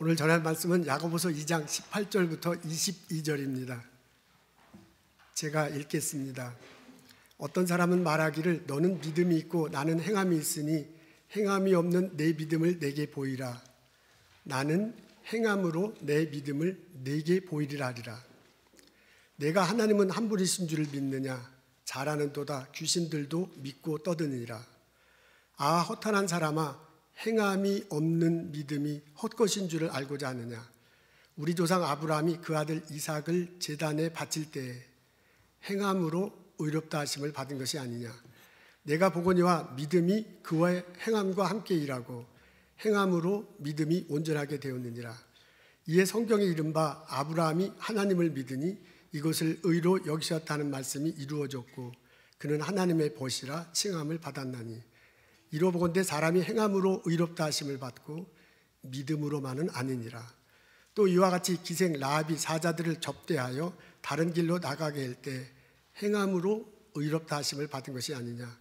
오늘 전할 말씀은 야고보서 2장 18절부터 22절입니다. 제가 읽겠습니다. 어떤 사람은 말하기를 너는 믿음이 있고 나는 행함이 있으니 행함이 없는 내 믿음을 내게 보이라. 나는 행함으로 내 믿음을 내게 보이리라 하리라. 내가 하나님은 한 분이신 줄을 믿느냐? 잘하는도다 귀신들도 믿고 떠드니라. 아 허탄한 사람아, 행함이 없는 믿음이 헛것인 줄을 알고자 하느냐? 우리 조상 아브라함이 그 아들 이삭을 제단에 바칠 때에 행함으로 의롭다 하심을 받은 것이 아니냐? 내가 보거니와 믿음이 그와의 행함과 함께 일하고 행함으로 믿음이 온전하게 되었느니라. 이에 성경에 이른바 아브라함이 하나님을 믿으니 이것을 의로 여기셨다는 말씀이 이루어졌고 그는 하나님의 벗이라 칭함을 받았나니 이로 보건대 사람이 행함으로 의롭다 하심을 받고 믿음으로만은 아니니라. 또 이와 같이 기생 라합이 사자들을 접대하여 다른 길로 나가게 할 때 행함으로 의롭다 하심을 받은 것이 아니냐?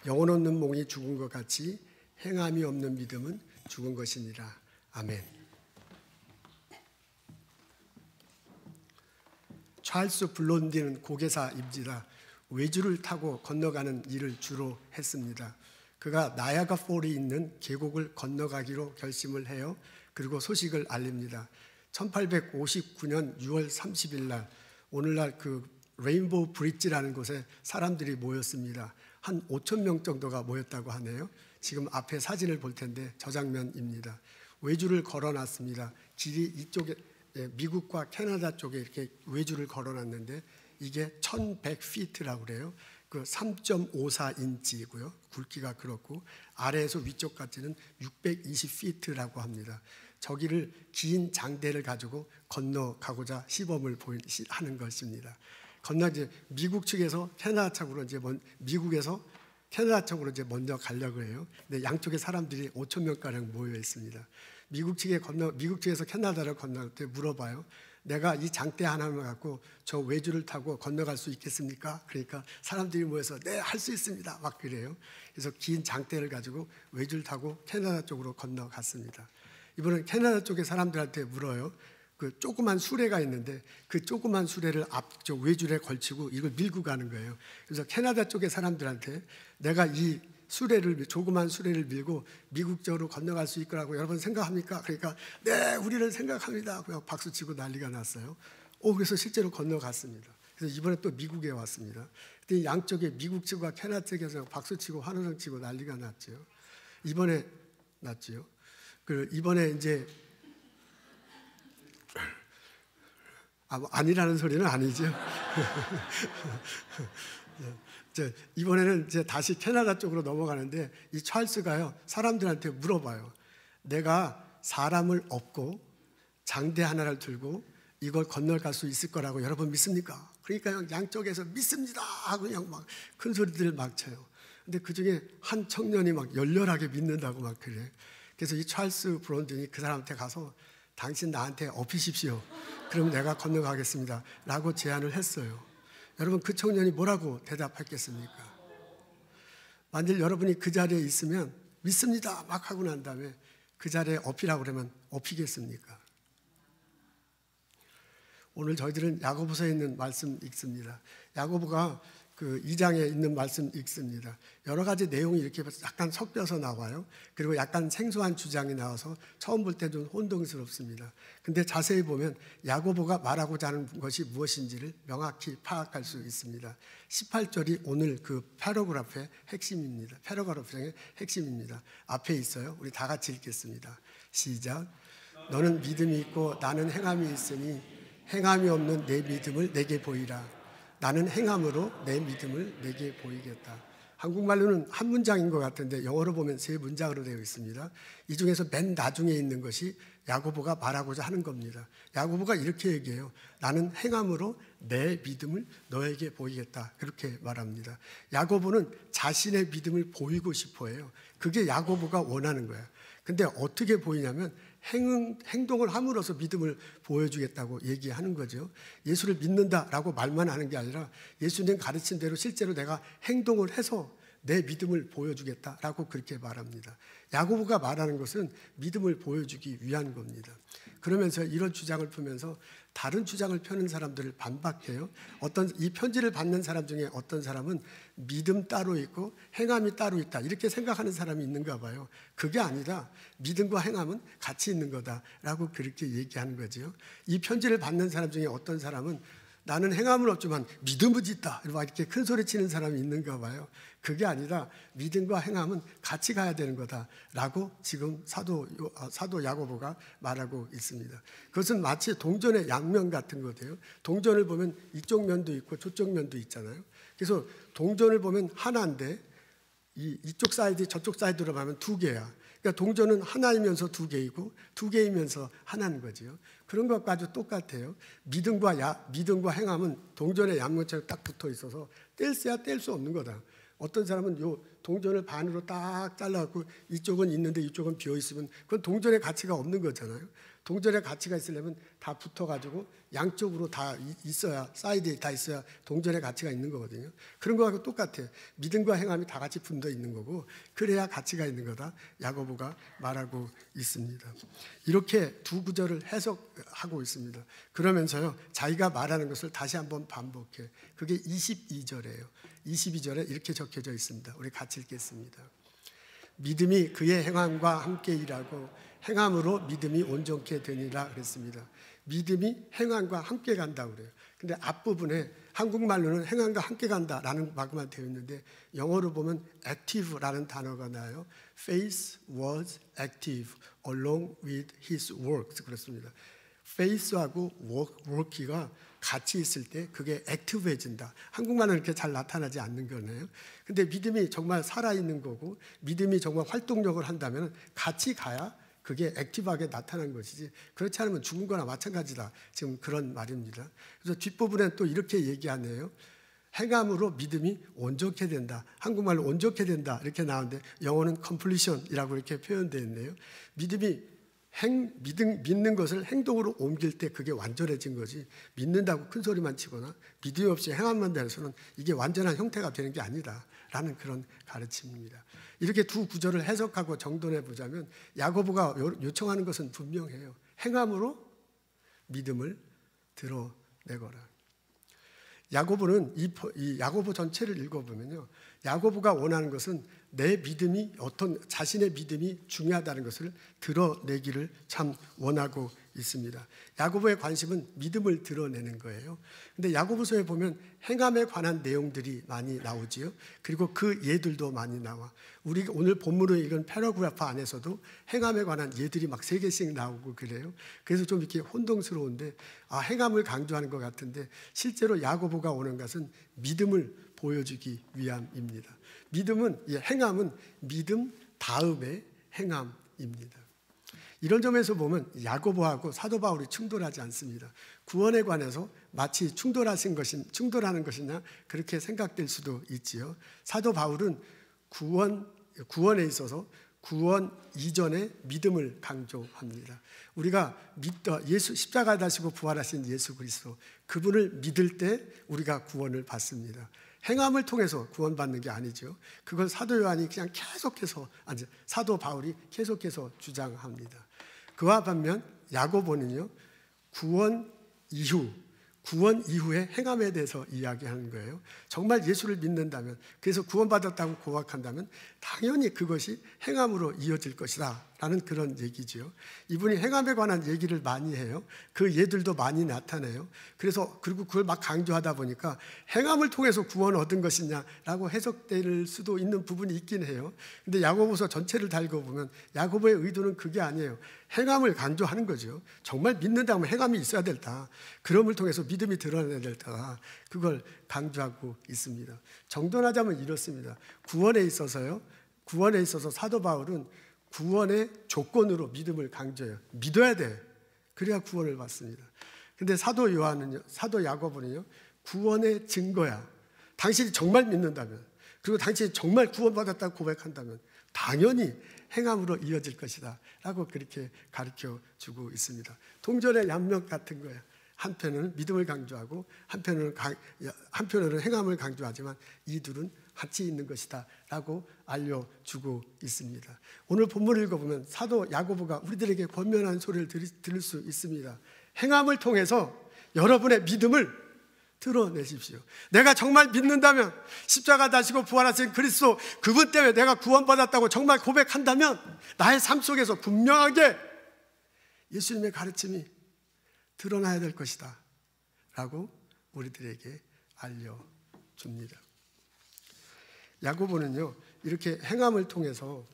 영혼 없는 몽이 죽은 것 같이 행함이 없는 믿음은 죽은 것이니라. 아멘. 찰스 블론디는 고개사입니다. 외주를 타고 건너가는 일을 주로 했습니다. 그가 나야가 폴이 있는 계곡을 건너가기로 결심을 해요. 그리고 소식을 알립니다. 1859년 6월 30일 날 오늘날 그 레인보우 브릿지라는 곳에 사람들이 모였습니다. 한 5천 명 정도가 모였다고 하네요. 지금 앞에 사진을 볼 텐데 저 장면입니다. 외주를 걸어놨습니다. 길이 이쪽에 미국과 캐나다 쪽에 이렇게 외주를 걸어놨는데 이게 1100피트라고 그래요. 그 3.54인치이고요. 굵기가 그렇고 아래에서 위쪽까지는 620피트라고 합니다. 저기를 긴 장대를 가지고 건너가고자 시범을 하는 것입니다. 이제 미국 측에서 캐나다 쪽으로 미국에서 캐나다 쪽으로 이제 먼저 가려고 해요. 근데 양쪽에 사람들이 5천 명가량 모여 있습니다. 미국 측에서 캐나다를 건너갈 때 물어봐요. 내가 이 장대 하나만 갖고 저 외주를 타고 건너갈 수 있겠습니까? 그러니까 사람들이 모여서 네, 할 수 있습니다. 막 그래요. 그래서 긴 장대를 가지고 외주를 타고 캐나다 쪽으로 건너갔습니다. 이번엔 캐나다 쪽의 사람들한테 물어요. 그 조그만 수레가 있는데 그 조그만 수레를 앞쪽 외줄에 걸치고 이걸 밀고 가는 거예요. 그래서 캐나다 쪽의 사람들한테 내가 이 조그만 수레를 밀고 미국 쪽으로 건너갈 수 있거라고 여러분 생각합니까? 그러니까 네, 우리는 생각합니다. 그냥 박수치고 난리가 났어요. 그래서 실제로 건너갔습니다. 그래서 이번에 또 미국에 왔습니다. 그때 양쪽에 미국 측과 캐나다 측에서 박수치고 환호성치고 난리가 났죠. 이번에 이제 아니라는 소리는 아니죠. 이번에는 이제 다시 캐나다 쪽으로 넘어가는데 이 찰스가요 사람들한테 물어봐요. 내가 사람을 업고 장대 하나를 들고 이걸 건너갈 수 있을 거라고 여러분 믿습니까? 그러니까 양쪽에서 믿습니다 하고 그냥 막 큰 소리들을 막 쳐요. 근데 그 중에 한 청년이 막 열렬하게 믿는다고 막 그래. 그래서 이 찰스 브론든이 그 사람한테 가서 당신 나한테 업히십시오. 그럼 내가 건너가겠습니다 라고 제안을 했어요. 여러분 그 청년이 뭐라고 대답했겠습니까? 만일 여러분이 그 자리에 있으면 믿습니다 막 하고 난 다음에 그 자리에 업히라고 그러면 업히겠습니까? 오늘 저희들은 야고보서에 있는 말씀 읽습니다. 야고보가 그 2장에 있는 말씀 읽습니다. 여러 가지 내용이 이렇게 약간 섞여서 나와요. 그리고 약간 생소한 주장이 나와서 처음 볼 때 좀 혼동스럽습니다. 근데 자세히 보면 야고보가 말하고자 하는 것이 무엇인지를 명확히 파악할 수 있습니다. 18절이 오늘 그 패러그래프의 핵심입니다. 패러그래프의 핵심입니다. 앞에 있어요. 우리 다 같이 읽겠습니다. 시작. 너는 믿음이 있고 나는 행함이 있으니 행함이 없는 내 믿음을 내게 보이라. 나는 행함으로 내 믿음을 내게 보이겠다. 한국말로는 한 문장인 것 같은데 영어로 보면 세 문장으로 되어 있습니다. 이 중에서 맨 나중에 있는 것이 야고보가 말하고자 하는 겁니다. 야고보가 이렇게 얘기해요. 나는 행함으로 내 믿음을 너에게 보이겠다. 그렇게 말합니다. 야고보는 자신의 믿음을 보이고 싶어 해요. 그게 야고보가 원하는 거예요. 근데 어떻게 보이냐면 행동을 함으로써 믿음을 보여주겠다고 얘기하는 거죠. 예수를 믿는다라고 말만 하는 게 아니라 예수님 가르친 대로 실제로 내가 행동을 해서 내 믿음을 보여주겠다라고 그렇게 말합니다. 야고보가 말하는 것은 믿음을 보여주기 위한 겁니다. 그러면서 이런 주장을 펴면서 다른 주장을 펴는 사람들을 반박해요. 이 편지를 받는 사람 중에 어떤 사람은 믿음 따로 있고 행함이 따로 있다 이렇게 생각하는 사람이 있는가 봐요. 그게 아니라 믿음과 행함은 같이 있는 거다라고 그렇게 얘기하는 거죠. 이 편지를 받는 사람 중에 어떤 사람은 나는 행함은 없지만 믿음은 있다 이렇게 큰 소리 치는 사람이 있는가 봐요. 그게 아니라 믿음과 행함은 같이 가야 되는 거다라고 지금 사도 야고보가 말하고 있습니다. 그것은 마치 동전의 양면 같은 거예요. 동전을 보면 이쪽 면도 있고 저쪽 면도 있잖아요. 그래서 동전을 보면 하나인데 이쪽 사이드 저쪽 사이드로 가면 두 개야. 그러니까 동전은 하나이면서 두 개이고 두 개이면서 하나인 거죠. 그런 것까지 똑같아요. 믿음과 행함은 동전의 양면처럼 딱 붙어 있어서 뗄래야 뗄 수 없는 거다. 어떤 사람은 요 동전을 반으로 딱 잘라갖고 이쪽은 있는데 이쪽은 비어 있으면 그건 동전의 가치가 없는 거잖아요. 동전의 가치가 있으려면 다 붙어가지고 양쪽으로 다 있어야, 사이드에 다 있어야 동전의 가치가 있는 거거든요. 그런 거하고 똑같아요. 믿음과 행함이 다 같이 붙어 있는 거고 그래야 가치가 있는 거다. 야고보가 말하고 있습니다. 이렇게 두 구절을 해석하고 있습니다. 그러면서요 자기가 말하는 것을 다시 한번 반복해. 그게 22절이에요. 22절에 이렇게 적혀져 있습니다. 우리 같이 읽겠습니다. 믿음이 그의 행함과 함께 일하고 행함으로 믿음이 온전케 되니라 그랬습니다. 믿음이 행함과 함께 간다고 그래요. 근데 앞부분에 한국말로는 행함과 함께 간다라는 말만 되어 있는데 영어로 보면 active라는 단어가 나와요. Faith was active along with his works 그렇습니다. faith하고 work가 같이 있을 때 그게 액티브해진다. 한국말은 이렇게 잘 나타나지 않는 거네요. 근데 믿음이 정말 살아있는 거고 믿음이 정말 활동력을 한다면 같이 가야 그게 액티브하게 나타난 것이지 그렇지 않으면 죽은 거나 마찬가지다. 지금 그런 말입니다. 그래서 뒷부분에 또 이렇게 얘기하네요. 행함으로 믿음이 온전케 된다. 한국말로 온전케 된다. 이렇게 나오는데 영어는 completion이라고 이렇게 표현되어 있네요. 믿는 것을 행동으로 옮길 때 그게 완전해진 거지 믿는다고 큰 소리만 치거나 믿음이 없이 행함만 돼서는 이게 완전한 형태가 되는 게 아니다 라는 그런 가르침입니다. 이렇게 두 구절을 해석하고 정돈해 보자면 야고보가 요청하는 것은 분명해요. 행함으로 믿음을 드러내거라. 야고보는 이 야고보 전체를 읽어보면요 야고보가 원하는 것은 내 믿음이 자신의 믿음이 중요하다는 것을 드러내기를 참 원하고 있습니다. 야고보의 관심은 믿음을 드러내는 거예요. 근데 야고보서에 보면 행함에 관한 내용들이 많이 나오지요. 그리고 그 예들도 많이 나와. 우리가 오늘 본문으로 읽은 패러그래프 안에서도 행함에 관한 예들이 막 3개씩 나오고 그래요. 그래서 좀 이렇게 혼동스러운데 행함을 강조하는 것 같은데 실제로 야고보가 오는 것은 믿음을 보여주기 위함입니다. 행함은 믿음 다음에 행함입니다. 이런 점에서 보면 야고보하고 사도 바울이 충돌하지 않습니다. 구원에 관해서 마치 충돌하는 것이냐 그렇게 생각될 수도 있지요. 사도 바울은 구원에 있어서 구원 이전에 믿음을 강조합니다. 우리가 예수 십자가 다시고 부활하신 예수 그리스도 그분을 믿을 때 우리가 구원을 받습니다. 행함을 통해서 구원받는 게 아니죠. 그걸 사도 요한이 그냥 사도 바울이 계속해서 주장합니다. 그와 반면 야고보는요 구원 이후에 행함에 대해서 이야기하는 거예요. 정말 예수를 믿는다면, 그래서 구원받았다고 고백한다면 당연히 그것이 행함으로 이어질 것이다 라는 그런 얘기죠. 이분이 행함에 관한 얘기를 많이 해요. 그 예들도 많이 나타내요. 그리고 그걸 막 강조하다 보니까 행함을 통해서 구원을 얻은 것이냐라고 해석될 수도 있는 부분이 있긴 해요. 근데 야고보서 전체를 다 읽어보면 야고보의 의도는 그게 아니에요. 행함을 강조하는 거죠. 정말 믿는다면 행함이 있어야 된다. 그럼을 통해서 믿음이 드러나야 된다. 그걸 강조하고 있습니다. 정돈하자면 이렇습니다. 구원에 있어서 사도 바울은 구원의 조건으로 믿음을 강조해요. 믿어야 돼. 그래야 구원을 받습니다. 근데 사도 야고보는요, 구원의 증거야. 당신이 정말 믿는다면, 그리고 당신이 정말 구원받았다고 고백한다면 당연히 행함으로 이어질 것이다 라고 그렇게 가르쳐 주고 있습니다. 동전의 양면 같은 거예요. 한편은 믿음을 강조하고 한편으로는 행함을 강조하지만 이 둘은 같이 있는 것이다 라고 알려주고 있습니다. 오늘 본문을 읽어보면 사도 야고보가 우리들에게 권면한 소리를 들을 수 있습니다. 행함을 통해서 여러분의 믿음을 드러내십시오. 내가 정말 믿는다면, 십자가 다시고 부활하신 그리스도 그분 때문에 내가 구원받았다고 정말 고백한다면 나의 삶 속에서 분명하게 예수님의 가르침이 드러나야 될 것이다 라고 우리들에게 알려줍니다. 야고보는요, 이렇게 행함을 통해서,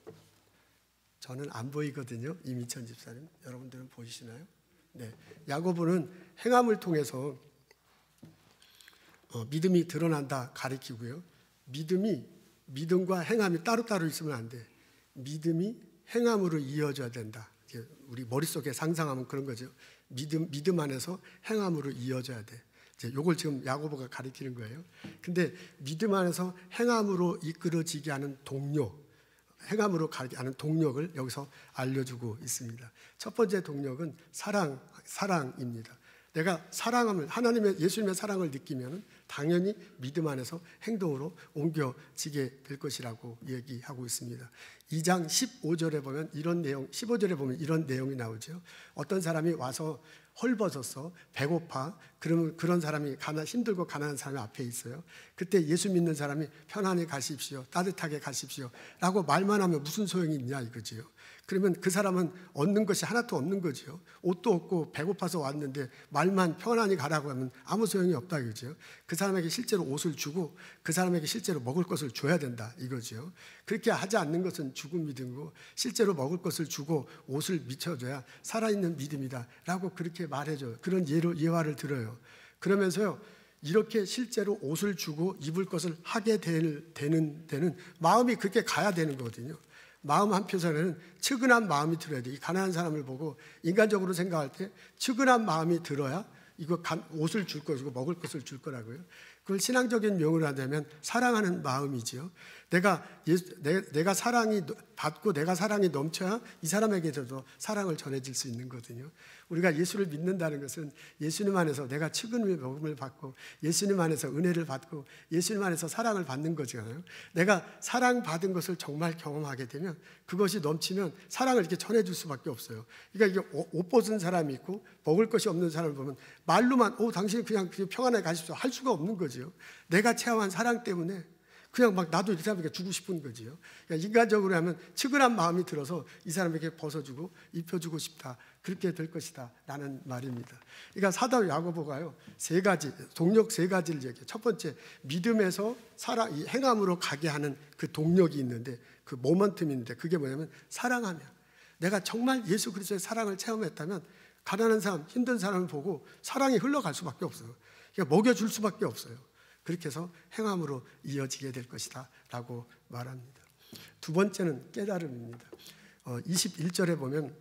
저는 안 보이거든요. 이민천 집사님, 여러분들은 보이시나요? 네, 야고보는 행함을 통해서 믿음이 드러난다 가리키고요. 믿음과 행함이 따로따로 있으면 안 돼. 믿음이 행함으로 이어져야 된다. 우리 머릿속에 상상하면 그런 거죠. 믿음 안에서 행함으로 이어져야 돼. 요걸 지금 야고보가 가리키는 거예요. 근데 믿음 안에서 행함으로 이끌어지게 하는 동력, 행함으로 가게 하는 동력을 여기서 알려주고 있습니다. 첫 번째 동력은 사랑입니다. 내가 사랑함을, 하나님의 예수님의 사랑을 느끼면 당연히 믿음 안에서 행동으로 옮겨지게 될 것이라고 얘기하고 있습니다. 2장 15절에 보면 이런 내용, 15절에 보면 이런 내용이 나오죠. 어떤 사람이 와서 헐벗어서 배고파, 그러면 그런 사람이 힘들고 가난한 사람이 앞에 있어요. 그때 예수 믿는 사람이 편안히 가십시오, 따뜻하게 가십시오 라고 말만 하면 무슨 소용이 있냐 이거지요. 그러면 그 사람은 얻는 것이 하나도 없는 거죠. 옷도 없고 배고파서 왔는데 말만 편안히 가라고 하면 아무 소용이 없다 이거죠. 그 사람에게 실제로 옷을 주고 그 사람에게 실제로 먹을 것을 줘야 된다 이거죠. 그렇게 하지 않는 것은 죽은 믿음이고, 실제로 먹을 것을 주고 옷을 미쳐줘야 살아있는 믿음이다 라고 그렇게 말해줘요. 그런 예화를 들어요. 그러면서요, 이렇게 실제로 옷을 주고 입을 것을 하게 되는 데는 마음이 그렇게 가야 되는 거거든요. 마음 한편에는 측은한 마음이 들어야 돼. 이 가난한 사람을 보고 인간적으로 생각할 때 측은한 마음이 들어야 이거 옷을 줄 것이고 먹을 것을 줄 거라고요. 그걸 신앙적인 명으로 하자면 사랑하는 마음이지요. 내가 사랑이 받고 내가 사랑이 넘쳐야 이 사람에게도 사랑을 전해질 수 있는 거거든요. 우리가 예수를 믿는다는 것은 예수님 안에서 내가 측은의 복음을 받고 예수님 안에서 은혜를 받고 예수님 안에서 사랑을 받는 거잖아요. 내가 사랑받은 것을 정말 경험하게 되면 그것이 넘치면 사랑을 이렇게 전해줄 수밖에 없어요. 그러니까 이게 옷 벗은 사람이 있고 먹을 것이 없는 사람을 보면 말로만 당신 그냥 평안하게 가십시오 할 수가 없는 거죠. 내가 체험한 사랑 때문에 그냥 막 나도 이 사람에게 주고 싶은 거지요. 그러니까 인간적으로 하면 측은한 마음이 들어서 이 사람에게 벗어주고 입혀주고 싶다, 그렇게 될 것이다 라는 말입니다. 그러니까 사도 야고보가요, 동력 세 가지를 얘기해요. 첫 번째, 믿음에서 이 행함으로 가게 하는 그 동력이 있는데, 그 모멘텀이 있는데, 그게 뭐냐면 사랑하면, 내가 정말 예수 그리스도의 사랑을 체험했다면 가난한 사람, 힘든 사람을 보고 사랑이 흘러갈 수밖에 없어요. 그러니까 먹여줄 수밖에 없어요. 그렇게 해서 행함으로 이어지게 될 것이다 라고 말합니다. 두 번째는 깨달음입니다. 21절에 보면,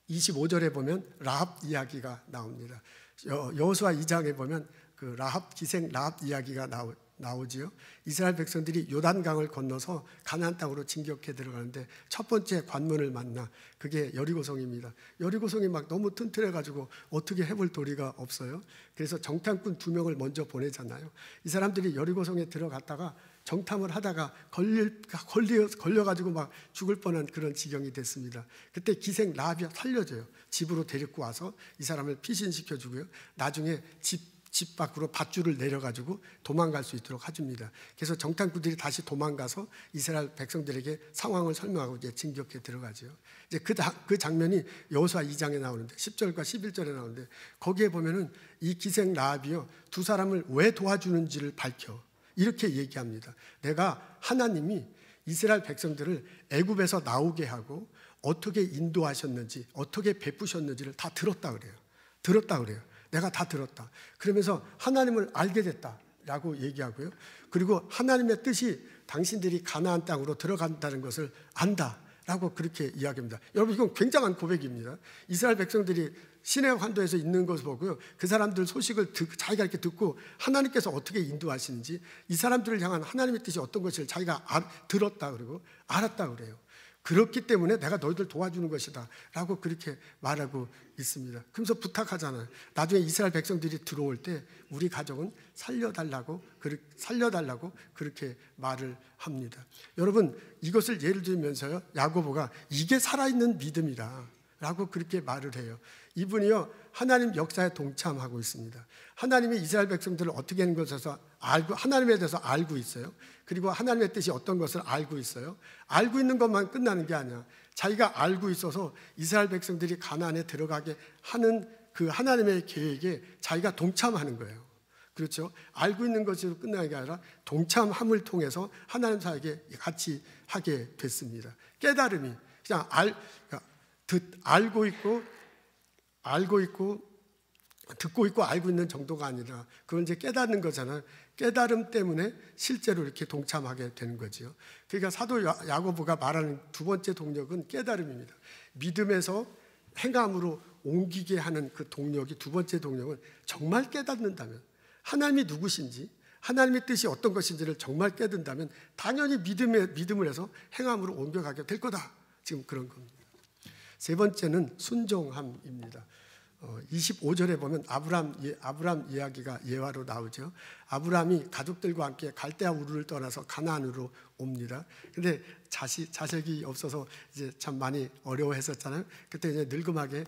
25절에 보면 라합 이야기가 나옵니다. 여호수아 2장에 보면 그 기생 라합 이야기가 나오지요. 이스라엘 백성들이 요단강을 건너서 가나안 땅으로 진격해 들어가는데 첫 번째 관문을 만나, 그게 여리고성입니다. 여리고성이 막 너무 튼튼해가지고 어떻게 해볼 도리가 없어요. 그래서 정탐꾼 2명을 먼저 보내잖아요. 이 사람들이 여리고성에 들어갔다가 정탐을 하다가 걸려가지고 막 죽을 뻔한 그런 지경이 됐습니다. 그때 기생 라합이 살려줘요. 집으로 데리고 와서 이 사람을 피신시켜주고요. 나중에 집 밖으로 밧줄을 내려가지고 도망갈 수 있도록 해줍니다. 그래서 정탐꾼들이 다시 도망가서 이스라엘 백성들에게 상황을 설명하고 이제 진격해 들어가죠. 이제 그 장면이 여호수아 2장에 나오는데 10절과 11절에 나오는데, 거기에 보면은 이 기생 라합이요, 두 사람을 왜 도와주는지를 밝혀 이렇게 얘기합니다. 내가 하나님이 이스라엘 백성들을 애굽에서 나오게 하고 어떻게 인도하셨는지, 어떻게 베푸셨는지를 다 들었다 그래요. 내가 다 들었다. 그러면서 하나님을 알게 됐다라고 얘기하고요. 그리고 하나님의 뜻이 당신들이 가나안 땅으로 들어간다는 것을 안다라고 그렇게 이야기합니다. 여러분, 이건 굉장한 고백입니다. 이스라엘 백성들이 시내 환도에서 있는 것을 보고요, 그 사람들 소식을 자기가 이렇게 듣고 하나님께서 어떻게 인도하시는지, 이 사람들을 향한 하나님의 뜻이 어떤 것을 자기가 들었다 그러고 알았다 그래요. 그렇기 때문에 내가 너희들 도와주는 것이다 라고 그렇게 말하고 있습니다. 그러면서 부탁하잖아요. 나중에 이스라엘 백성들이 들어올 때 우리 가족은 살려달라고 그렇게 말을 합니다. 여러분, 이것을 예를 들면서요, 야고보가 이게 살아있는 믿음이다 라고 그렇게 말을 해요. 이분이요, 하나님 역사에 동참하고 있습니다. 하나님이 이스라엘 백성들을 어떻게 하는 것에서 알고, 하나님에 대해서 알고 있어요. 그리고 하나님의 뜻이 어떤 것을 알고 있어요. 알고 있는 것만 끝나는 게 아니야. 자기가 알고 있어서 이스라엘 백성들이 가나안에 들어가게 하는 그 하나님의 계획에 자기가 동참하는 거예요. 그렇죠? 알고 있는 것으로 끝나는 게 아니라 동참함을 통해서 하나님 사에게 같이 하게 됐습니다. 깨달음이 그냥 알고 있고 듣고 있고 알고 있는 정도가 아니라 그건 이제 깨닫는 거잖아요. 깨달음 때문에 실제로 이렇게 동참하게 되는 거죠. 그러니까 사도 야고보가 말하는 두 번째 동력은 깨달음입니다. 믿음에서 행함으로 옮기게 하는 그 동력이, 두 번째 동력은 정말 깨닫는다면, 하나님이 누구신지, 하나님의 뜻이 어떤 것인지를 정말 깨닫는다면 당연히 믿음을 해서 행함으로 옮겨가게 될 거다. 지금 그런 겁니다. 세 번째는 순종함입니다. 25절에 보면 아브람 이야기가 예화로 나오죠. 아브람이 가족들과 함께 갈대아 우르를 떠나서 가나안으로 옵니다. 근데 자식이 없어서 이제 참 많이 어려워했었잖아요. 그때 이제 늙음하게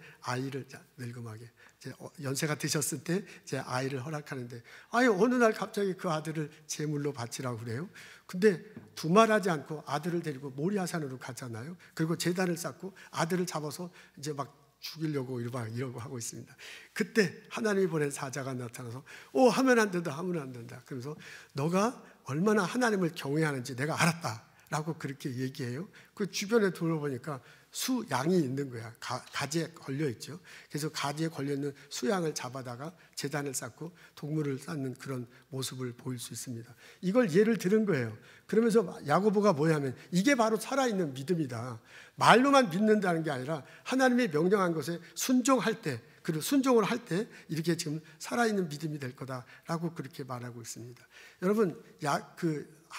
이제 연세가 드셨을 때 이제 아이를 허락하는데, 어느 날 갑자기 그 아들을 제물로 바치라고 그래요. 근데 두말하지 않고 아들을 데리고 모리아산으로 가잖아요. 그리고 제단을 쌓고 아들을 잡아서 이제 막 죽이려고 이러고 하고 있습니다. 그때 하나님이 보낸 사자가 나타나서 하면 안 된다. 그러면서 너가 얼마나 하나님을 경외하는지 내가 알았다 라고 그렇게 얘기해요. 그 주변에 둘러보니까 수양이 있는 거야. 가지에 걸려있죠. 그래서 가지에 걸려있는 수양을 잡아다가 제단을 쌓고 동물을 쌓는 그런 모습을 보일 수 있습니다. 이걸 예를 들은 거예요. 그러면서 야고보가 뭐냐면 이게 바로 살아있는 믿음이다. 말로만 믿는다는 게 아니라 하나님이 명령한 것에 순종할 때, 그리고 순종을 할 때 이렇게 지금 살아있는 믿음이 될 거다라고 그렇게 말하고 있습니다. 여러분,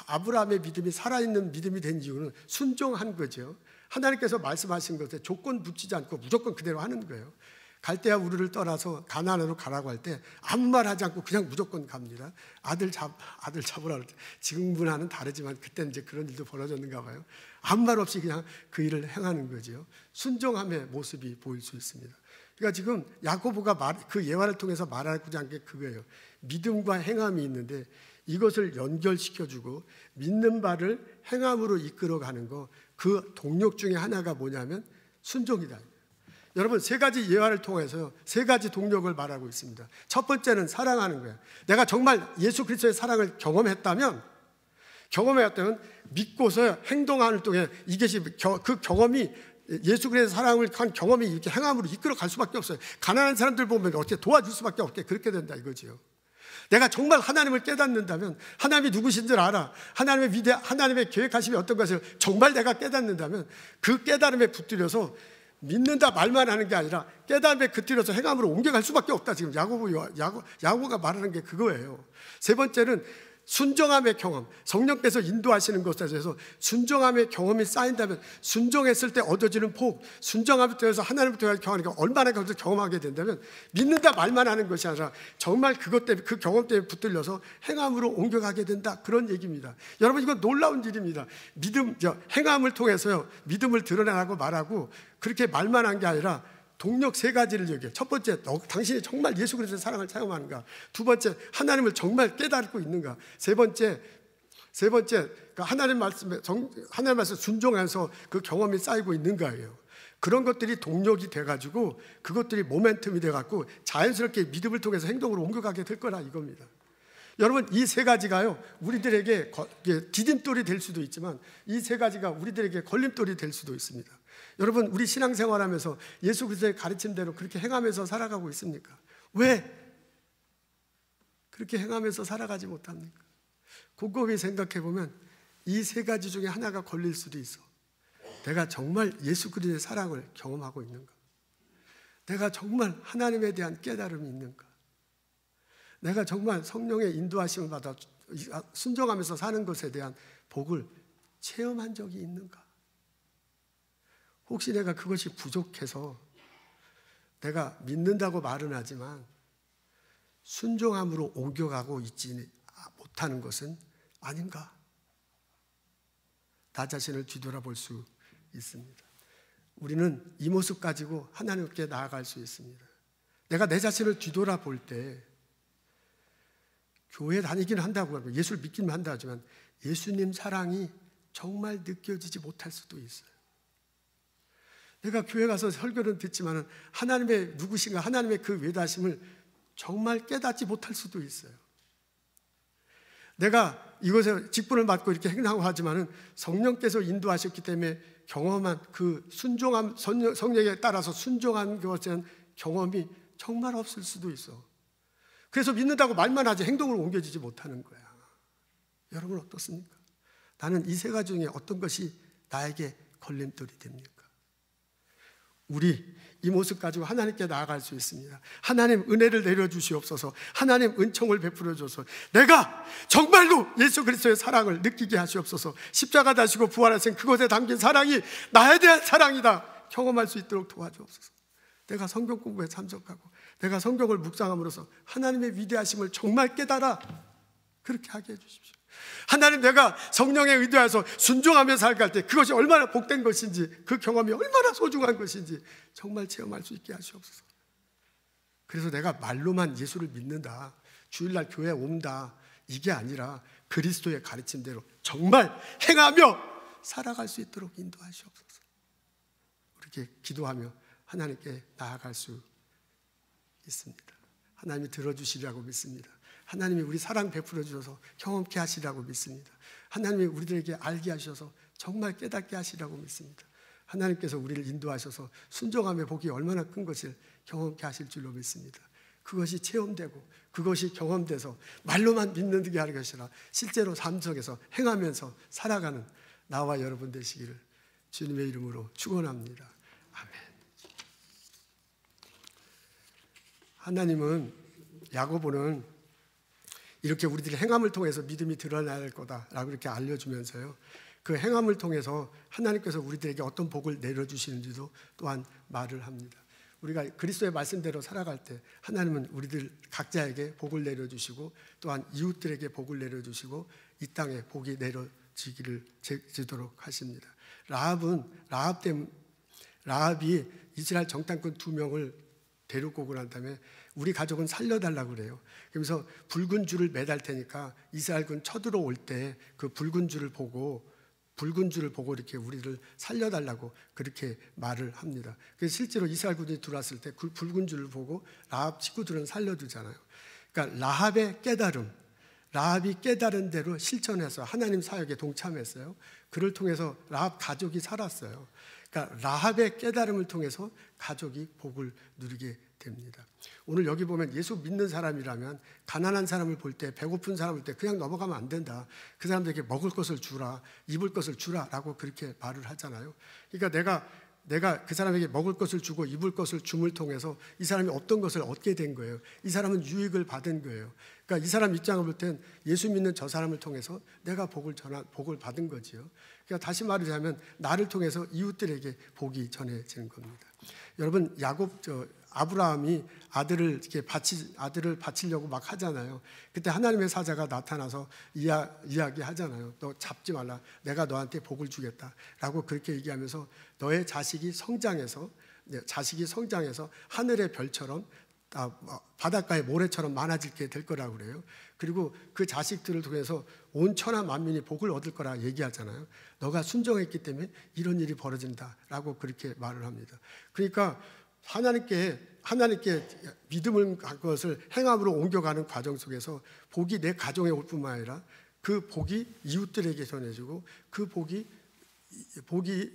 아브라함의 믿음이 살아있는 믿음이 된 이유는 순종한 거죠. 하나님께서 말씀하신 것에 조건 붙이지 않고 무조건 그대로 하는 거예요. 갈대아 우르를 떠나서 가나안으로 가라고 할 때 아무 말 하지 않고 그냥 무조건 갑니다. 아들 잡으라 할 때, 지금분과는 다르지만 그때는 이제 그런 일도 벌어졌는가 봐요. 아무 말 없이 그냥 그 일을 행하는 거죠. 순종함의 모습이 보일 수 있습니다. 그러니까 지금 야고보가 그 예화를 통해서 말하고자 한 게 그거예요. 믿음과 행함이 있는데 이것을 연결시켜주고 믿는 바를 행함으로 이끌어가는 거, 그 동력 중에 하나가 뭐냐면 순종이다. 여러분, 세 가지 예화를 통해서 세 가지 동력을 말하고 있습니다. 첫 번째는 사랑하는 거예요. 내가 정말 예수 그리스도의 사랑을 경험했다면 믿고서 행동하는 동안 이것이 그 경험이 예수 그리스도의 사랑을 한 경험이 이렇게 행함으로 이끌어갈 수밖에 없어요. 가난한 사람들 보면 어떻게 도와줄 수밖에 없게 그렇게 된다 이거지요. 내가 정말 하나님을 깨닫는다면, 하나님이 누구신지를 알아, 하나님의 계획하심이 어떤 것을 정말 내가 깨닫는다면 그 깨달음에 붙들려서 믿는다 말만 하는 게 아니라 깨달음에 깃들여서 행함으로 옮겨갈 수밖에 없다. 지금 야고보가 말하는 게 그거예요. 세 번째는 순종함의 경험, 성령께서 인도하시는 것에 대해서 순종함의 경험이 쌓인다면 순종했을 때 얻어지는 복, 순종함을 통해서 하나님을 통해서 경험하니까 얼마나 그것을 경험하게 된다면 믿는다 말만 하는 것이 아니라 정말 그것 때문에, 그 경험 때문에 붙들려서 행함으로 옮겨가게 된다, 그런 얘기입니다. 여러분, 이건 놀라운 일입니다. 행함을 통해서요 믿음을 드러내라고 말하고 그렇게 말만 한 게 아니라 동력 세 가지를 얘기해요. 첫 번째, 당신이 정말 예수 그리스도의 사랑을 체험하는가. 두 번째, 하나님을 정말 깨닫고 있는가. 세 번째, 하나님 말씀에 순종해서 그 경험이 쌓이고 있는가예요. 그런 것들이 동력이 돼가지고 그것들이 모멘텀이 돼갖고 자연스럽게 믿음을 통해서 행동으로 옮겨가게 될 거라 이겁니다. 여러분, 이 세 가지가요 우리들에게 디딤돌이 될 수도 있지만 이 세 가지가 우리들에게 걸림돌이 될 수도 있습니다. 여러분, 우리 신앙생활하면서 예수 그리스도의 가르침대로 그렇게 행하면서 살아가고 있습니까? 왜 그렇게 행하면서 살아가지 못합니까? 곰곰이 생각해 보면 이 세 가지 중에 하나가 걸릴 수도 있어. 내가 정말 예수 그리스도의 사랑을 경험하고 있는가? 내가 정말 하나님에 대한 깨달음이 있는가? 내가 정말 성령의 인도하심을 받아 순종하면서 사는 것에 대한 복을 체험한 적이 있는가? 혹시 내가 그것이 부족해서 내가 믿는다고 말은 하지만 순종함으로 옮겨가고 있지 못하는 것은 아닌가? 나 자신을 뒤돌아볼 수 있습니다. 우리는 이 모습 가지고 하나님께 나아갈 수 있습니다. 내가 내 자신을 뒤돌아볼 때 교회 다니긴 한다고 하고 예수를 믿긴 한다 하지만 예수님 사랑이 정말 느껴지지 못할 수도 있어요. 내가 교회 가서 설교는 듣지만 하나님의 누구신가, 하나님의 그 외다심을 정말 깨닫지 못할 수도 있어요. 내가 이것에 직분을 맡고 이렇게 행하고 하지만 성령께서 인도하셨기 때문에 경험한 그 순종함, 성령에 따라서 순종한 것은 경험이 정말 없을 수도 있어. 그래서 믿는다고 말만 하지 행동으로 옮겨지지 못하는 거야. 여러분 어떻습니까? 나는 이 세 가지 중에 어떤 것이 나에게 걸림돌이 됩니까? 우리 이 모습 가지고 하나님께 나아갈 수 있습니다. 하나님 은혜를 내려주시옵소서. 하나님 은총을 베풀어 줘서 내가 정말로 예수 그리스도의 사랑을 느끼게 하시옵소서. 십자가 다시고 부활하신 그것에 담긴 사랑이 나에 대한 사랑이다 경험할 수 있도록 도와주옵소서. 내가 성경 공부에 참석하고 내가 성경을 묵상함으로써 하나님의 위대하심을 정말 깨달아 그렇게 하게 해주십시오. 하나님, 내가 성령에 의지해서 순종하며 살아갈 때 그것이 얼마나 복된 것인지, 그 경험이 얼마나 소중한 것인지 정말 체험할 수 있게 하시옵소서. 그래서 내가 말로만 예수를 믿는다, 주일날 교회에 온다, 이게 아니라 그리스도의 가르침대로 정말 행하며 살아갈 수 있도록 인도하시옵소서. 그렇게 기도하며 하나님께 나아갈 수 있습니다. 하나님이 들어주시리라고 믿습니다. 하나님이 우리 사랑 베풀어 주셔서 경험케 하시라고 믿습니다. 하나님이 우리들에게 알게 하셔서 정말 깨닫게 하시라고 믿습니다. 하나님께서 우리를 인도하셔서 순종함의 복이 얼마나 큰 것을 경험케 하실 줄로 믿습니다. 그것이 체험되고 그것이 경험돼서 말로만 믿는 게 아니라 실제로 삶 속에서 행하면서 살아가는 나와 여러분 되시기를 주님의 이름으로 축원합니다. 아멘. 하나님은, 야고보는 이렇게 우리들이 행함을 통해서 믿음이 드러날 거다라고 이렇게 알려주면서요, 그 행함을 통해서 하나님께서 우리들에게 어떤 복을 내려주시는지도 또한 말을 합니다. 우리가 그리스도의 말씀대로 살아갈 때 하나님은 우리들 각자에게 복을 내려주시고 또한 이웃들에게 복을 내려주시고 이 땅에 복이 내려지도록 하십니다. 라합이 이스라엘 정탐꾼 2명을 데리고 오고 난 다음에 우리 가족은 살려달라고 그래요. 그러면서 붉은 줄을 매달 테니까 이스라엘군 쳐들어올 때 그 붉은 줄을 보고 이렇게 우리를 살려달라고 그렇게 말을 합니다. 그래서 실제로 이스라엘군이 들어왔을 때 그 붉은 줄을 보고 라합 식구들은 살려두잖아요. 그러니까 라합이 깨달은 대로 실천해서 하나님 사역에 동참했어요. 그를 통해서 라합 가족이 살았어요. 그러니까 라합의 깨달음을 통해서 가족이 복을 누리게 됩니다. 오늘 여기 보면 예수 믿는 사람이라면 가난한 사람을 볼 때, 배고픈 사람을 볼 때 그냥 넘어가면 안 된다. 그 사람들에게 먹을 것을 주라, 입을 것을 주라라고 그렇게 말을 하잖아요. 그러니까 내가 그 사람에게 먹을 것을 주고 입을 것을 줌을 통해서 이 사람이 어떤 것을 얻게 된 거예요. 이 사람은 유익을 받은 거예요. 그러니까 이 사람 입장을 볼 땐 예수 믿는 저 사람을 통해서 내가 복을 받은 거지요. 그러니까 다시 말하자면 나를 통해서 이웃들에게 복이 전해지는 겁니다. 여러분, 아브라함이 아들을 바치려고 막 하잖아요. 그때 하나님의 사자가 나타나서 이야기하잖아요. 너 잡지 말라. 내가 너한테 복을 주겠다라고 그렇게 얘기하면서 너의 자식이 성장해서 하늘의 별처럼 바닷가의 모래처럼 많아지게 될 거라고 그래요. 그리고 그 자식들을 통해서 온 천하 만민이 복을 얻을 거라 얘기하잖아요. 너가 순종했기 때문에 이런 일이 벌어진다라고 그렇게 말을 합니다. 그러니까 하나님께 믿음을 간 것을 행함으로 옮겨가는 과정 속에서 복이 내 가정에 올 뿐만 아니라 그 복이 이웃들에게 전해지고 그 복이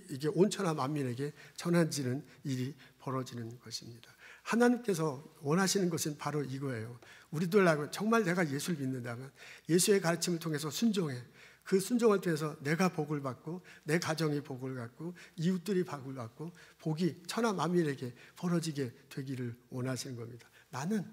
이게 온 천하 만민에게 전해지는 일이 벌어지는 것입니다. 하나님께서 원하시는 것은 바로 이거예요. 우리들하고 정말 내가 예수를 믿는다면 예수의 가르침을 통해서 순종해. 그 순종을 통해서 내가 복을 받고 내 가정이 복을 받고 이웃들이 복을 받고 복이 천하 만민에게 벌어지게 되기를 원하시는 겁니다. 나는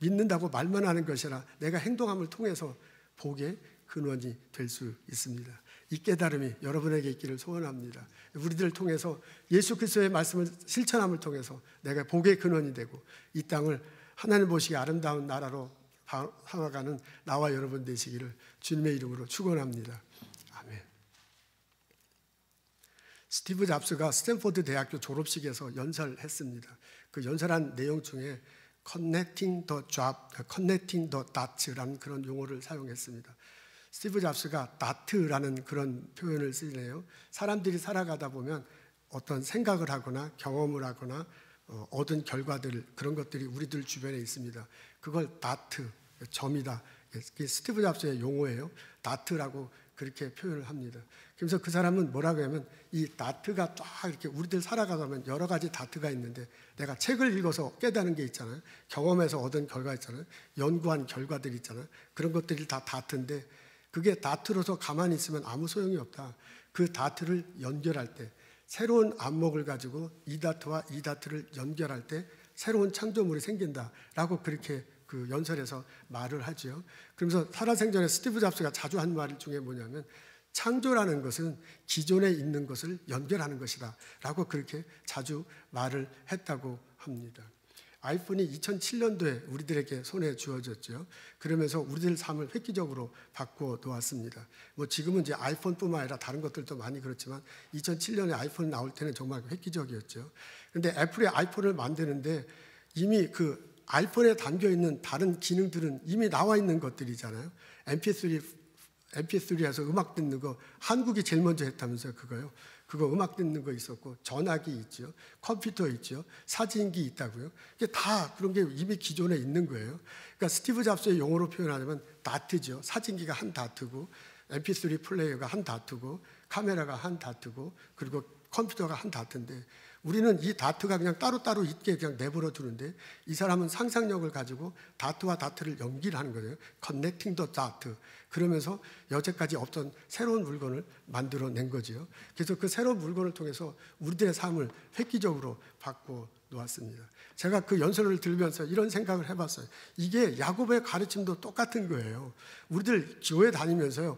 믿는다고 말만 하는 것이 아니라 내가 행동함을 통해서 복의 근원이 될 수 있습니다. 이 깨달음이 여러분에게 있기를 소원합니다. 우리들을 통해서 예수 그리스도의 말씀을 실천함을 통해서 내가 복의 근원이 되고 이 땅을 하나님 보시기에 아름다운 나라로 삼아가는 나와 여러분 되시기를 주님의 이름으로 축원합니다. 아멘. 스티브 잡스가 스탠포드 대학교 졸업식에서 연설했습니다. 그 연설한 내용 중에 Connecting the dots라는 그런 용어를 사용했습니다. 스티브 잡스가 다트라는 그런 표현을 쓰네요. 사람들이 살아가다 보면 어떤 생각을 하거나 경험을 하거나 얻은 결과들, 그런 것들이 우리들 주변에 있습니다. 그걸 다트, 점이다. 스티브 잡스의 용어예요. 다트라고 그렇게 표현을 합니다. 그래서 그 사람은 뭐라고 하면 이 다트가 쫙 이렇게 우리들 살아가다 보면 여러 가지 다트가 있는데 내가 책을 읽어서 깨닫는 게 있잖아요. 경험에서 얻은 결과 있잖아요. 연구한 결과들이 있잖아요. 그런 것들이 다 다트인데 그게 다트로서 가만히 있으면 아무 소용이 없다. 그 다트를 연결할 때 새로운 안목을 가지고 이 다트와 이 다트를 연결할 때 새로운 창조물이 생긴다라고 그렇게 그 연설에서 말을 하죠. 그러면서 살아생전에 스티브 잡스가 자주 한 말 중에 뭐냐면 창조라는 것은 기존에 있는 것을 연결하는 것이다 라고 그렇게 자주 말을 했다고 합니다. 아이폰이 2007년도에 우리들에게 손에 주어졌죠. 그러면서 우리들 삶을 획기적으로 바꿔 놓았습니다. 뭐 지금은 이제 아이폰뿐만 아니라 다른 것들도 많이 그렇지만 2007년에 아이폰 나올 때는 정말 획기적이었죠. 그런데 애플이 아이폰을 만드는데 이미 그 아이폰에 담겨 있는 다른 기능들은 이미 나와 있는 것들이잖아요. MP3에서 음악 듣는 거 한국이 제일 먼저 했다면서요. 그거 음악 듣는 거 있었고 전화기 있죠. 컴퓨터 있죠. 사진기 있다고요. 이게 다 그런 게 이미 기존에 있는 거예요. 그러니까 스티브 잡스의 용어로 표현하자면 다트죠. 사진기가 한 다트고 MP3 플레이어가 한 다트고 카메라가 한 다트고 그리고 컴퓨터가 한 다트인데 우리는 이 다트가 그냥 따로따로 있게 그냥 내버려 두는데 이 사람은 상상력을 가지고 다트와 다트를 연결하는 거예요. Connecting the dot. 그러면서 여태까지 없던 새로운 물건을 만들어낸 거죠. 그래서 그 새로운 물건을 통해서 우리들의 삶을 획기적으로 바꿔 놓았습니다. 제가 그 연설을 들으면서 이런 생각을 해봤어요. 이게 야곱의 가르침도 똑같은 거예요. 우리들 교회 다니면서요.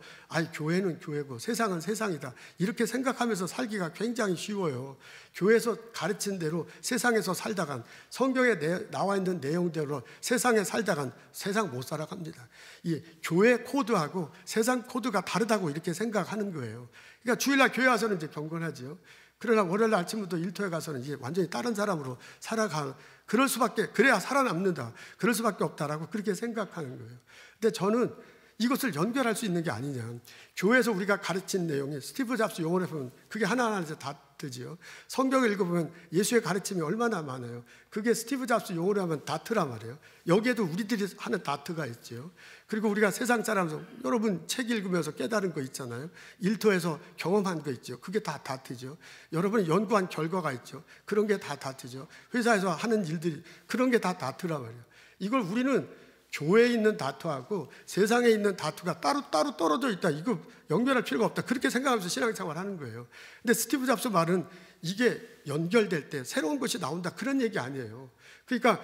교회는 교회고 세상은 세상이다. 이렇게 생각하면서 살기가 굉장히 쉬워요. 교회에서 가르친 대로 세상에서 살다간 성경에 나와 있는 내용대로 세상에 살다간 세상 못 살아갑니다. 이 교회 코드하고 세상 코드가 다르다고 이렇게 생각하는 거예요. 그러니까 주일날 교회 와서는 이제 경건하죠. 그러나 월요일 아침부터 일터에 가서는 이제 완전히 다른 사람으로 살아가는, 그래야 살아남는다. 그럴 수밖에 없다라고 그렇게 생각하는 거예요. 근데 저는 이것을 연결할 수 있는 게 아니냐. 교회에서 우리가 가르친 내용이 스티브 잡스 용어로 보면 그게 하나하나 다 뜨지요. 성경을 읽어보면 예수의 가르침이 얼마나 많아요. 그게 스티브 잡스 용어로 하면 다트란 말이에요. 여기에도 우리들이 하는 다트가 있죠. 그리고 우리가 세상 사람에서 여러분 책 읽으면서 깨달은 거 있잖아요. 일터에서 경험한 거 있죠. 그게 다 다트죠. 여러분이 연구한 결과가 있죠. 그런 게 다 다트죠. 회사에서 하는 일들이 그런 게 다 다트란 말이에요. 이걸 우리는 교회에 있는 다투하고 세상에 있는 다투가 따로 떨어져 있다. 이거 연결할 필요가 없다. 그렇게 생각하면서 신앙생활을 하는 거예요. 근데 스티브 잡스 말은 이게 연결될 때 새로운 것이 나온다. 그런 얘기 아니에요. 그러니까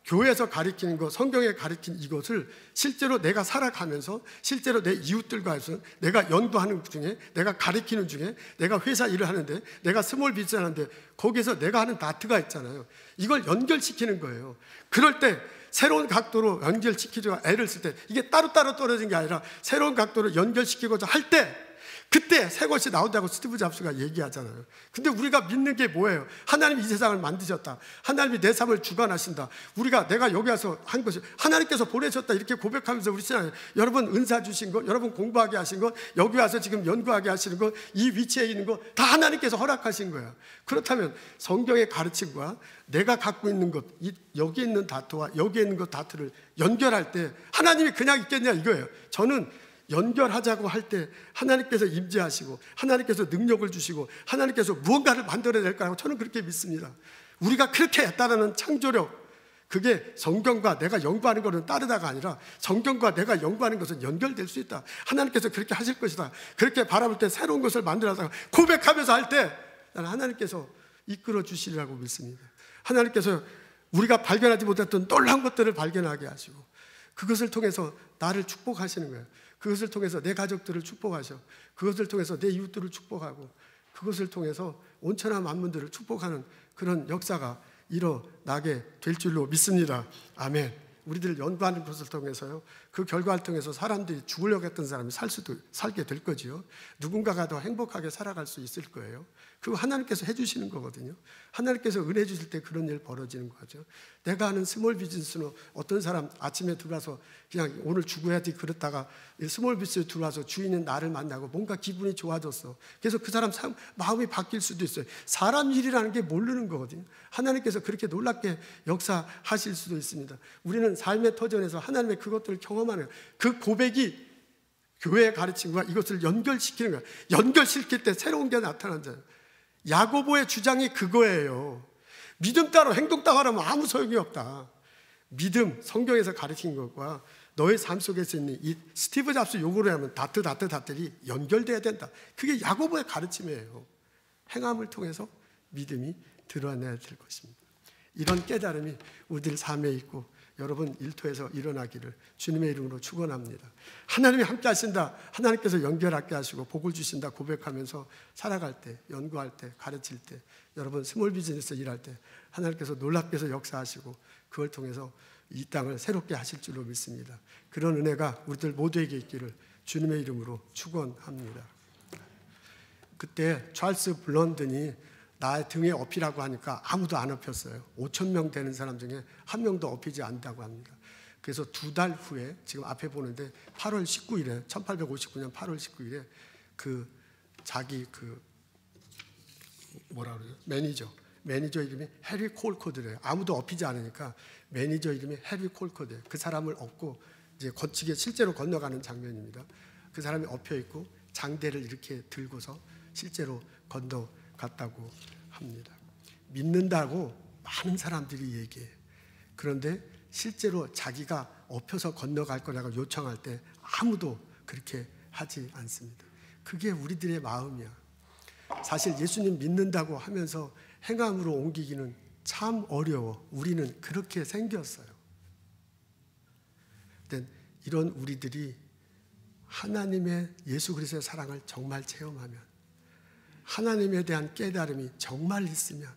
교회에서 가르치는 것, 성경에 가르친 이것을 실제로 내가 살아가면서 실제로 내 이웃들과 해서 내가 연구하는 중에, 내가 가르치는 중에, 내가 회사 일을 하는데, 내가 스몰 비즈니스 하는데 거기에서 내가 하는 다트가 있잖아요. 이걸 연결시키는 거예요. 그럴 때 새로운 각도로 연결시키자 애를 쓸 때 이게 따로따로 떨어진 게 아니라 새로운 각도로 연결시키고자 할 때 그때 새 것이 나온다고 스티브 잡스가 얘기하잖아요. 근데 우리가 믿는 게 뭐예요? 하나님이 이 세상을 만드셨다. 하나님이 내 삶을 주관하신다. 내가 여기 와서 한 것이 하나님께서 보내셨다. 이렇게 고백하면서 우리 신앙에 여러분 은사 주신 거, 여러분 공부하게 하신 거, 여기 와서 지금 연구하게 하시는 거, 이 위치에 있는 거 다 하나님께서 허락하신 거예요. 그렇다면 성경의 가르침과 내가 갖고 있는 것, 여기 있는 다트와 여기 있는 것 다트를 연결할 때 하나님이 그냥 있겠냐 이거예요. 저는 연결하자고 할 때 하나님께서 임재하시고 하나님께서 능력을 주시고 하나님께서 무언가를 만들어낼 거라고 저는 그렇게 믿습니다. 우리가 그렇게 했다라는 창조력, 그게 성경과 내가 연구하는 것은 따르다가 아니라 성경과 내가 연구하는 것은 연결될 수 있다. 하나님께서 그렇게 하실 것이다. 그렇게 바라볼 때 새로운 것을 만들어서 고백하면서 할 때 나는 하나님께서 이끌어 주시리라고 믿습니다. 하나님께서 우리가 발견하지 못했던 놀라운 것들을 발견하게 하시고 그것을 통해서 나를 축복하시는 거예요. 그것을 통해서 내 가족들을 축복하셔. 그것을 통해서 내 이웃들을 축복하고, 그것을 통해서 온천한 만민들을 축복하는 그런 역사가 일어나게 될 줄로 믿습니다. 아멘. 우리들 연구하는 것을 통해서요, 그 결과를 통해서 사람들이 죽으려고 했던 사람이 살게 될 거지요. 누군가가 더 행복하게 살아갈 수 있을 거예요. 그거 하나님께서 해주시는 거거든요. 하나님께서 은혜 주실 때 그런 일 벌어지는 거죠. 내가 아는 스몰 비즈니스는 어떤 사람 아침에 들어와서 그냥 오늘 죽어야지 그랬다가 스몰 비즈니스에 들어와서 주인은 나를 만나고 뭔가 기분이 좋아졌어. 그래서 그 사람 마음이 바뀔 수도 있어요. 사람 일이라는 게 모르는 거거든요. 하나님께서 그렇게 놀랍게 역사하실 수도 있습니다. 우리는 삶의 터전에서 하나님의 그것들을 경험하는 그 고백이 교회의 가르침과 이것을 연결시키는 거예요. 연결시킬 때 새로운 게 나타난잖아요. 야고보의 주장이 그거예요. 믿음 따로 행동 따로 하면 아무 소용이 없다. 믿음, 성경에서 가르친 것과 너의 삶 속에서 있는 이 스티브 잡스 요구를 하면 다트들이 연결돼야 된다. 그게 야고보의 가르침이에요. 행함을 통해서 믿음이 드러나야 될 것입니다. 이런 깨달음이 우리들 삶에 있고 여러분 일터에서 일어나기를 주님의 이름으로 축원합니다. 하나님이 함께 하신다, 하나님께서 연결하게 하시고 복을 주신다 고백하면서 살아갈 때, 연구할 때, 가르칠 때, 여러분 스몰 비즈니스 일할 때 하나님께서 놀랍게 역사하시고 그걸 통해서 이 땅을 새롭게 하실 줄로 믿습니다. 그런 은혜가 우리들 모두에게 있기를 주님의 이름으로 축원합니다. 그때 찰스 블런든이 나의 등에 업히라고 하니까 아무도 안 업혔어요. 5,000명 되는 사람 중에 한 명도 업히지 않는다고 합니다. 그래서 2달 후에 지금 앞에 보는데 8월 19일에 1859년 8월 19일에 자기 뭐라 그러죠? 매니저 이름이 해리 콜코드래요. 아무도 업히지 않으니까 매니저 이름이 해리 콜코드예요. 그 사람을 업고 이제 거치게 실제로 건너가는 장면입니다. 그 사람이 업혀 있고 장대를 이렇게 들고서 실제로 건너갔다고 합니다. 믿는다고 많은 사람들이 얘기해. 그런데 실제로 자기가 업혀서 건너갈 거라고 요청할 때 아무도 그렇게 하지 않습니다. 그게 우리들의 마음이야. 사실 예수님 믿는다고 하면서 행함으로 옮기기는 참 어려워. 우리는 그렇게 생겼어요. 근데 이런 우리들이 하나님의 예수 그리스도의 사랑을 정말 체험하면, 하나님에 대한 깨달음이 정말 있으면,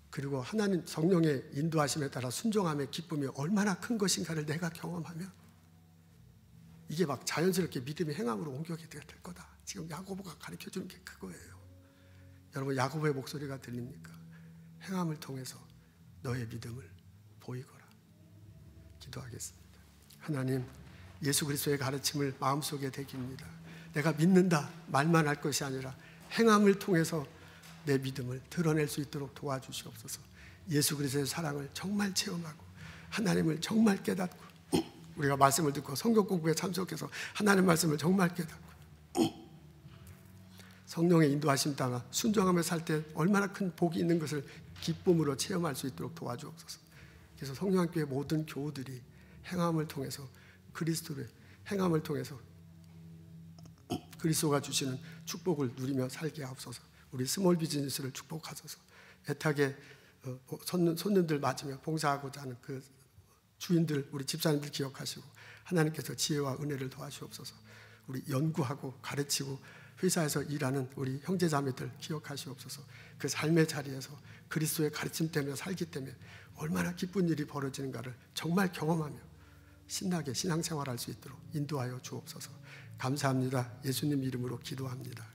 그리고 하나님 성령의 인도하심에 따라 순종함의 기쁨이 얼마나 큰 것인가를 내가 경험하면 이게 막 자연스럽게 믿음의 행함으로 옮겨게 될 거다. 지금 야고보가 가르쳐주는 게 그거예요. 여러분 야고보의 목소리가 들립니까? 행함을 통해서 너의 믿음을 보이거라. 기도하겠습니다. 하나님, 예수 그리스도의 가르침을 마음속에 새깁니다. 내가 믿는다 말만 할 것이 아니라 행함을 통해서 내 믿음을 드러낼 수 있도록 도와주시옵소서. 예수 그리스도의 사랑을 정말 체험하고 하나님을 정말 깨닫고 우리가 말씀을 듣고 성경 공부에 참석해서 하나님 말씀을 정말 깨닫고 성령의 인도하심 따라 순종하며 살 때 얼마나 큰 복이 있는 것을 기쁨으로 체험할 수 있도록 도와주옵소서. 그래서 성령교회 모든 교우들이 행함을 통해서 그리스도의 행함을 통해서 그리스도가 주시는 축복을 누리며 살게 하옵소서. 우리 스몰 비즈니스를 축복하소서. 애타게 손님들 맞으며 봉사하고자 하는 그 주인들, 우리 집사님들 기억하시고 하나님께서 지혜와 은혜를 도와주옵소서. 우리 연구하고 가르치고 회사에서 일하는 우리 형제자매들 기억하시옵소서. 그 삶의 자리에서 그리스도의 가르침 때문에 살기 때문에 얼마나 기쁜 일이 벌어지는가를 정말 경험하며 신나게 신앙생활할 수 있도록 인도하여 주옵소서. 감사합니다. 예수님 이름으로 기도합니다.